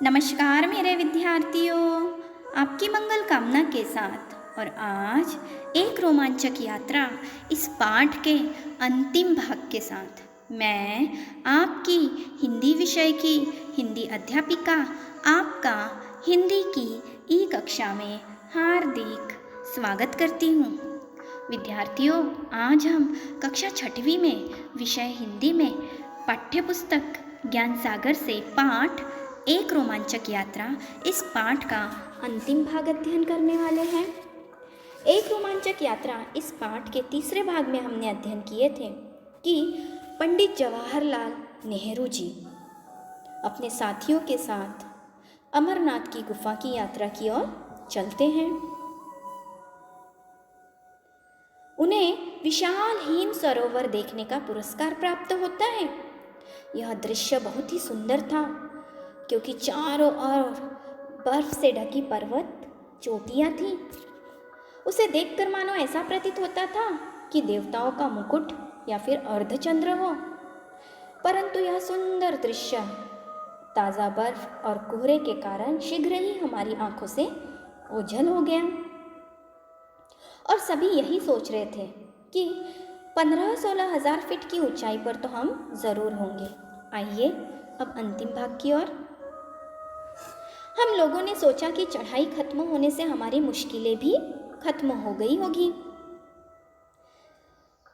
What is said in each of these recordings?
नमस्कार मेरे विद्यार्थियों, आपकी मंगल कामना के साथ और आज एक रोमांचक यात्रा इस पाठ के अंतिम भाग के साथ मैं आपकी हिंदी विषय की हिंदी अध्यापिका आपका हिंदी की ई कक्षा में हार्दिक स्वागत करती हूँ। विद्यार्थियों, आज हम कक्षा 6वीं में विषय हिंदी में पाठ्यपुस्तक ज्ञान सागर से पाठ एक रोमांचक यात्रा इस पाठ का अंतिम भाग अध्ययन करने वाले हैं। एक रोमांचक यात्रा इस पाठ के तीसरे भाग में हमने अध्ययन किए थे कि पंडित जवाहरलाल नेहरू जी अपने साथियों के साथ अमरनाथ की गुफा की यात्रा की ओर चलते हैं। उन्हें विशाल हिम सरोवर देखने का पुरस्कार प्राप्त होता है। यह दृश्य बहुत ही सुंदर था क्योंकि चारों ओर बर्फ से ढकी पर्वत चोटियां थीं। उसे देखकर मानो ऐसा प्रतीत होता था कि देवताओं का मुकुट या फिर अर्धचंद्र हो। परंतु यह सुंदर दृश्य ताज़ा बर्फ और कोहरे के कारण शीघ्र ही हमारी आंखों से ओझल हो गया और सभी यही सोच रहे थे कि 15-16 हजार फीट की ऊंचाई पर तो हम ज़रूर होंगे। आइए अब अंतिम भाग की ओर। हम लोगों ने सोचा कि चढ़ाई खत्म होने से हमारी मुश्किलें भी खत्म हो गई होगी।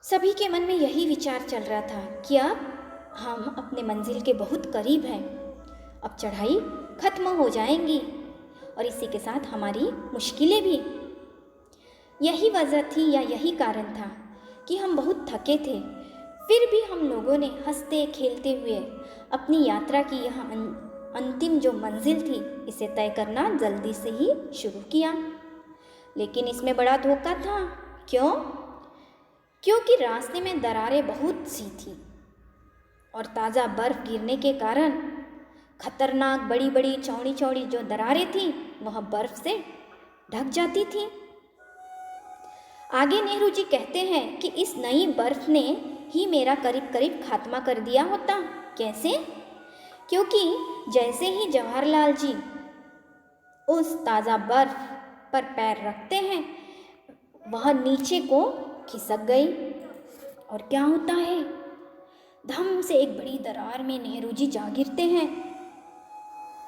सभी के मन में यही विचार चल रहा था कि अब हम अपने मंजिल के बहुत करीब हैं। अब चढ़ाई खत्म हो जाएंगी और इसी के साथ हमारी मुश्किलें भी। यही वजह थी या यही कारण था कि हम बहुत थके थे। फिर भी हम लोगों ने हंसते खेलते हुए अपनी यात्रा की यह अंतिम जो मंजिल थी इसे तय करना जल्दी से ही शुरू किया। लेकिन इसमें बड़ा धोखा था। क्यों? क्योंकि रास्ते में दरारें बहुत सी थी और ताज़ा बर्फ गिरने के कारण खतरनाक बड़ी बड़ी चौड़ी चौड़ी जो दरारें थीं वह बर्फ से ढक जाती थी। आगे नेहरू जी कहते हैं कि इस नई बर्फ ने ही मेरा करीब करीब खात्मा कर दिया होता। कैसे? क्योंकि जैसे ही जवाहरलाल जी उस ताज़ा बर्फ पर पैर रखते हैं वह नीचे को खिसक गई और क्या होता है, धम से एक बड़ी दरार में नेहरू जी जा गिरते हैं।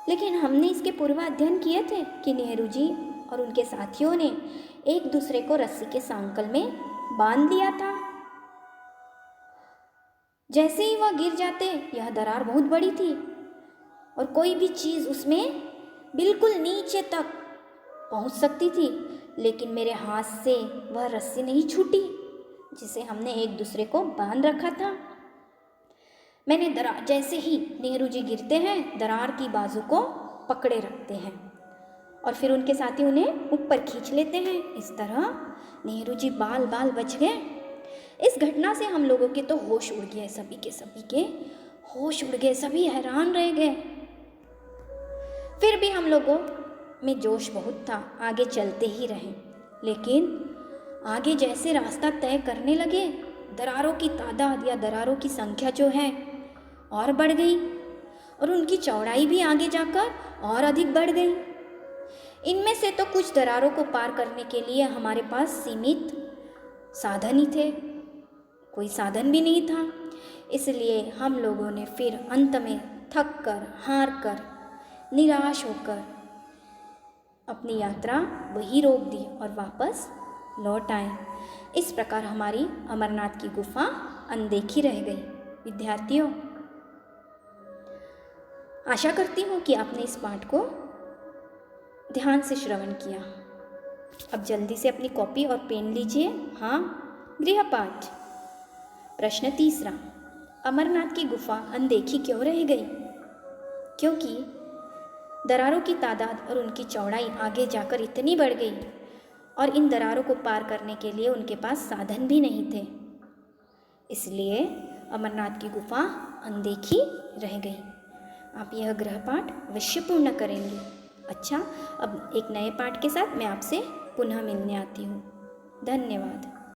लेकिन हमने इसके पूर्व अध्ययन किए थे कि नेहरू जी और उनके साथियों ने एक दूसरे को रस्सी के सांकल में बांध लिया था। जैसे ही वह गिर जाते, यह दरार बहुत बड़ी थी और कोई भी चीज़ उसमें बिल्कुल नीचे तक पहुंच सकती थी, लेकिन मेरे हाथ से वह रस्सी नहीं छूटी जिसे हमने एक दूसरे को बांध रखा था। मैंने दरार जैसे ही नेहरू जी गिरते हैं दरार की बाजू को पकड़े रखते हैं और फिर उनके साथी उन्हें ऊपर खींच लेते हैं। इस तरह नेहरू जी बाल बाल बच गए। इस घटना से हम लोगों के तो होश उड़ गए, सभी के होश उड़ गए, सभी हैरान रह गए। फिर भी हम लोगों में जोश बहुत था, आगे चलते ही रहे। लेकिन आगे जैसे रास्ता तय करने लगे दरारों की तादाद या दरारों की संख्या जो है और बढ़ गई और उनकी चौड़ाई भी आगे जाकर और अधिक बढ़ गई। इनमें से तो कुछ दरारों को पार करने के लिए हमारे पास सीमित साधन ही थे, कोई साधन भी नहीं था। इसलिए हम लोगों ने फिर अंत में थक कर, हार कर, निराश होकर अपनी यात्रा वहीं रोक दी और वापस लौट आए। इस प्रकार हमारी अमरनाथ की गुफा अनदेखी रह गई। विद्यार्थियों, आशा करती हूँ कि आपने इस पाठ को ध्यान से श्रवण किया। अब जल्दी से अपनी कॉपी और पेन लीजिए। हाँ, गृहपाठ प्रश्न 3, अमरनाथ की गुफा अनदेखी क्यों रह गई? क्योंकि दरारों की तादाद और उनकी चौड़ाई आगे जाकर इतनी बढ़ गई और इन दरारों को पार करने के लिए उनके पास साधन भी नहीं थे। इसलिए अमरनाथ की गुफा अनदेखी रह गई। आप यह गृहपाठ अवश्य पूर्ण करेंगे। अच्छा, अब एक नए पाठ के साथ मैं आपसे पुनः मिलने आती हूँ। धन्यवाद।